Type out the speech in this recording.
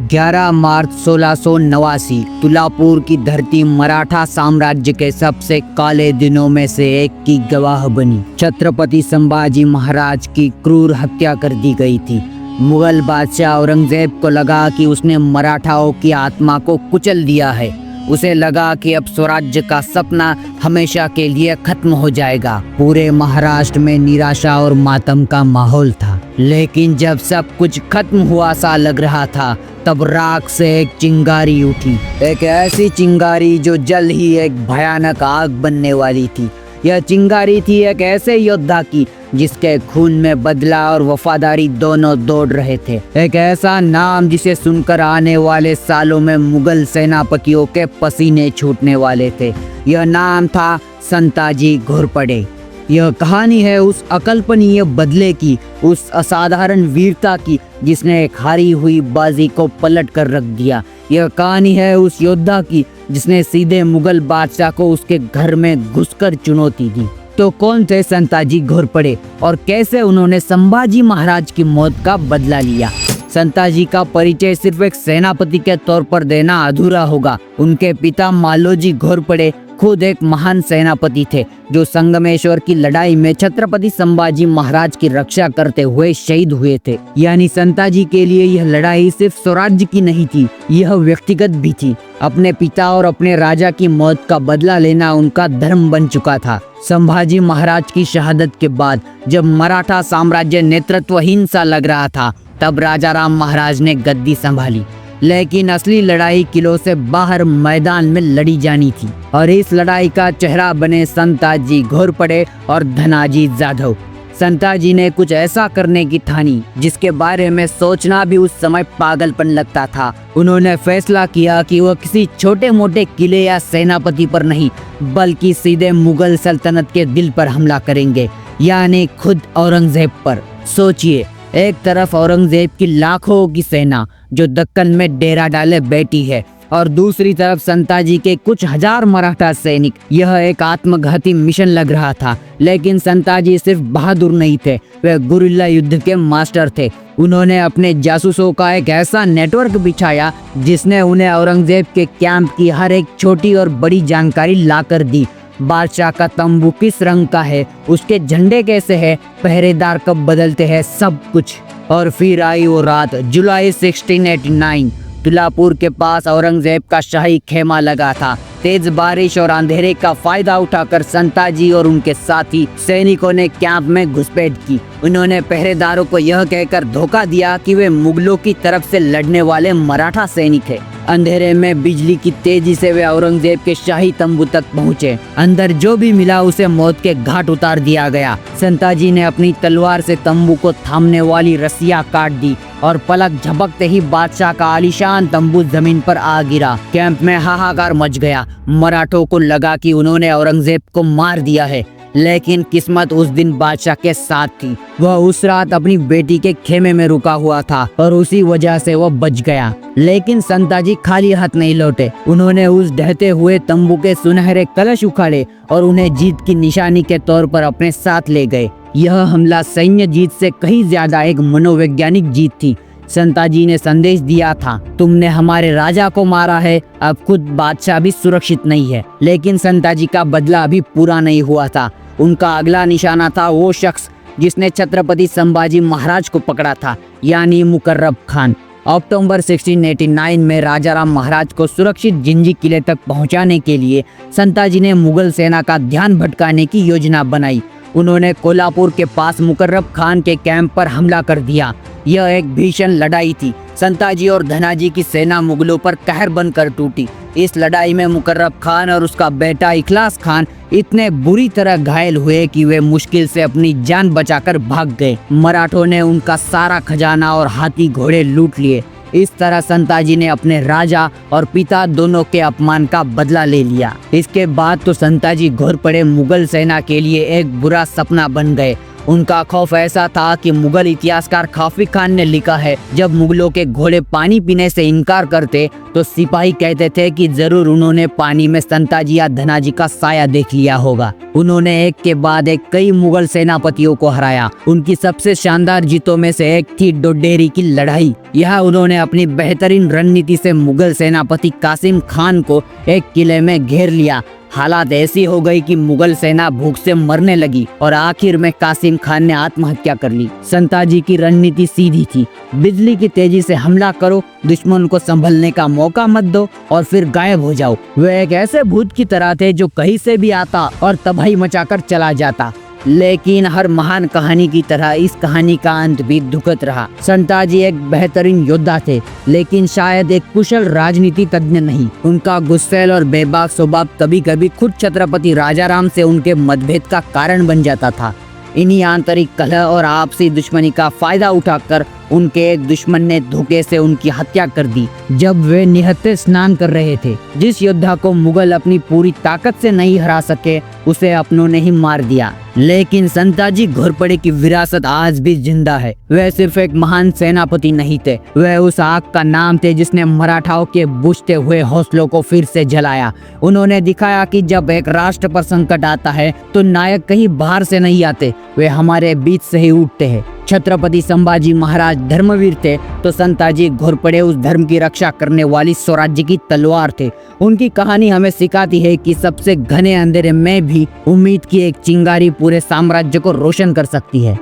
11 मार्च 1689 तुलापुर की धरती मराठा साम्राज्य के सबसे काले दिनों में से एक की गवाह बनी। छत्रपति संभाजी महाराज की क्रूर हत्या कर दी गई थी। मुगल बादशाह औरंगजेब को लगा कि उसने मराठाओं की आत्मा को कुचल दिया है। उसे लगा कि अब स्वराज्य का सपना हमेशा के लिए खत्म हो जाएगा। पूरे महाराष्ट्र में निराशा और मातम का माहौल था। लेकिन जब सब कुछ खत्म हुआ सा लग रहा था, तब राख से एक चिंगारी उठी। एक ऐसी चिंगारी जो जल्द ही एक भयानक आग बनने वाली थी। यह चिंगारी थी एक ऐसे योद्धा की जिसके खून में बदला और वफादारी दोनों दौड़ रहे थे। एक ऐसा नाम जिसे सुनकर आने वाले सालों में मुगल सेनापतियों के पसीने छूटने वाले थे। यह नाम था संताजी घोरपड़े। यह कहानी है उस अकल्पनीय बदले की, उस असाधारण वीरता की जिसने एक हारी हुई बाजी को पलट कर रख दिया। यह कहानी है उस योद्धा की जिसने सीधे मुगल बादशाह को उसके घर में घुसकर चुनौती दी। तो कौन थे संताजी घोरपड़े और कैसे उन्होंने संभाजी महाराज की मौत का बदला लिया? संताजी का परिचय सिर्फ एक सेनापति के तौर पर देना अधूरा होगा। उनके पिता मालोजी घोरपड़े खुद एक महान सेनापति थे जो संगमेश्वर की लड़ाई में छत्रपति संभाजी महाराज की रक्षा करते हुए शहीद हुए थे। यानी संताजी के लिए यह लड़ाई सिर्फ स्वराज्य की नहीं थी, यह व्यक्तिगत भी थी। अपने पिता और अपने राजा की मौत का बदला लेना उनका धर्म बन चुका था। संभाजी महाराज की शहादत के बाद जब मराठा साम्राज्य नेतृत्वहीन सा लग रहा था, तब राजाराम महाराज ने गद्दी संभाली। लेकिन असली लड़ाई किलों से बाहर मैदान में लड़ी जानी थी और इस लड़ाई का चेहरा बने संताजी घोरपड़े और धनाजी जाधव। संताजी ने कुछ ऐसा करने की ठानी जिसके बारे में सोचना भी उस समय पागलपन लगता था। उन्होंने फैसला किया कि वह किसी छोटे मोटे किले या सेनापति पर नहीं, बल्कि सीधे मुगल सल्तनत के दिल पर हमला करेंगे, यानी खुद औरंगजेब पर। सोचिए, एक तरफ औरंगजेब की लाखों की सेना जो दक्कन में डेरा डाले बैठी है और दूसरी तरफ संताजी के कुछ हजार मराठा सैनिक। यह एक आत्मघाती मिशन लग रहा था। लेकिन संताजी सिर्फ बहादुर नहीं थे, वे गुरिल्ला युद्ध के मास्टर थे। उन्होंने अपने जासूसों का एक ऐसा नेटवर्क बिछाया जिसने उन्हें औरंगजेब के कैंप की हर एक छोटी और बड़ी जानकारी लाकर दी। बादशाह का तंबू किस रंग का है, उसके झंडे कैसे हैं, पहरेदार कब बदलते हैं, सब कुछ। और फिर आई वो रात, जुलाई 1689। तुलापुर के पास औरंगजेब का शाही खेमा लगा था। तेज बारिश और अंधेरे का फायदा उठाकर संताजी और उनके साथी सैनिकों ने कैंप में घुसपैठ की। उन्होंने पहरेदारों को यह कहकर धोखा दिया कि वे मुगलों की तरफ से लड़ने वाले मराठा सैनिक हैं। अंधेरे में बिजली की तेजी से वे औरंगजेब के शाही तंबू तक पहुंचे। अंदर जो भी मिला उसे मौत के घाट उतार दिया गया। संताजी ने अपनी तलवार से तंबू को थामने वाली रस्सियां काट दी और पलक झपकते ही बादशाह का आलीशान तंबू जमीन पर आ गिरा। कैंप में हाहाकार मच गया। मराठों को लगा कि उन्होंने औरंगजेब को मार दिया है। लेकिन किस्मत उस दिन बादशाह के साथ थी। वह उस रात अपनी बेटी के खेमे में रुका हुआ था और उसी वजह से वह बच गया। लेकिन संताजी खाली हाथ नहीं लौटे। उन्होंने उस ढहते हुए तंबू के सुनहरे कलश उखाड़े और उन्हें जीत की निशानी के तौर पर अपने साथ ले गए। यह हमला सैन्य जीत से कहीं ज्यादा एक मनोवैज्ञानिक जीत थी। संताजी ने संदेश दिया था, तुमने हमारे राजा को मारा है, अब खुद बादशाह भी सुरक्षित नहीं है। लेकिन संताजी का बदला अभी पूरा नहीं हुआ था। उनका अगला निशाना था वो शख्स जिसने छत्रपति संभाजी महाराज को पकड़ा था, यानी मुकर्रब खान। अक्टूबर 1689 में राजाराम महाराज को सुरक्षित जिंजी किले तक पहुंचाने के लिए संताजी ने मुगल सेना का ध्यान भटकाने की योजना बनाई। उन्होंने कोल्हापुर के पास मुकर्रब खान के कैंप पर हमला कर दिया। यह एक भीषण लड़ाई थी। संताजी और धनाजी की सेना मुगलों पर कहर बनकर टूटी। इस लड़ाई में मुकर्रब खान और उसका बेटा इखलास खान इतने बुरी तरह घायल हुए कि वे मुश्किल से अपनी जान बचाकर भाग गए। मराठों ने उनका सारा खजाना और हाथी घोड़े लूट लिए। इस तरह संताजी ने अपने राजा और पिता दोनों के अपमान का बदला ले लिया। इसके बाद तो संताजी घोरपड़े मुगल सेना के लिए एक बुरा सपना बन गए। उनका खौफ ऐसा था कि मुगल इतिहासकार काफी खान ने लिखा है, जब मुगलों के घोड़े पानी पीने से इनकार करते तो सिपाही कहते थे कि जरूर उन्होंने पानी में संताजी या धनाजी का साया देख लिया होगा। उन्होंने एक के बाद एक कई मुगल सेनापतियों को हराया। उनकी सबसे शानदार जीतों में से एक थी डोडेरी की लड़ाई। यह उन्होंने अपनी बेहतरीन रणनीति से मुगल सेनापति कासिम खान को एक किले में घेर लिया। हालात ऐसी हो गई कि मुगल सेना भूख से मरने लगी और आखिर में कासिम खान ने आत्महत्या कर ली। संताजी की रणनीति सीधी थी, बिजली की तेजी से हमला करो, दुश्मन को संभलने का मौका मत दो और फिर गायब हो जाओ। वे एक ऐसे भूत की तरह थे जो कहीं से भी आता और तबाही मचाकर चला जाता। लेकिन हर महान कहानी की तरह इस कहानी का अंत भी दुखद रहा। संताजी एक बेहतरीन योद्धा थे, लेकिन शायद एक कुशल राजनीति तज्ञ नहीं। उनका गुस्सैल और बेबाक स्वभाव कभी कभी खुद छत्रपति राजाराम से उनके मतभेद का कारण बन जाता था। इन्हीं आंतरिक कलह और आपसी दुश्मनी का फायदा उठाकर उनके एक दुश्मन ने धोखे से उनकी हत्या कर दी जब वे निहत्थे स्नान कर रहे थे। जिस योद्धा को मुगल अपनी पूरी ताकत से नहीं हरा सके, उसे अपनों ने ही मार दिया। लेकिन संताजी घोरपड़े की विरासत आज भी जिंदा है। वह सिर्फ एक महान सेनापति नहीं थे, वह उस आग का नाम थे जिसने मराठाओं के बुझते हुए हौसलों को फिर से जलाया। उन्होंने दिखाया कि जब एक राष्ट्र पर संकट आता है तो नायक कहीं बाहर से नहीं आते, वे हमारे बीच से ही उठते हैं। छत्रपति संभाजी महाराज धर्मवीर थे तो संताजी घोरपड़े उस धर्म की रक्षा करने वाली स्वराज्य की तलवार थे। उनकी कहानी हमें सिखाती है कि सबसे घने अंधेरे में भी उम्मीद की एक चिंगारी पूरे साम्राज्य को रोशन कर सकती है।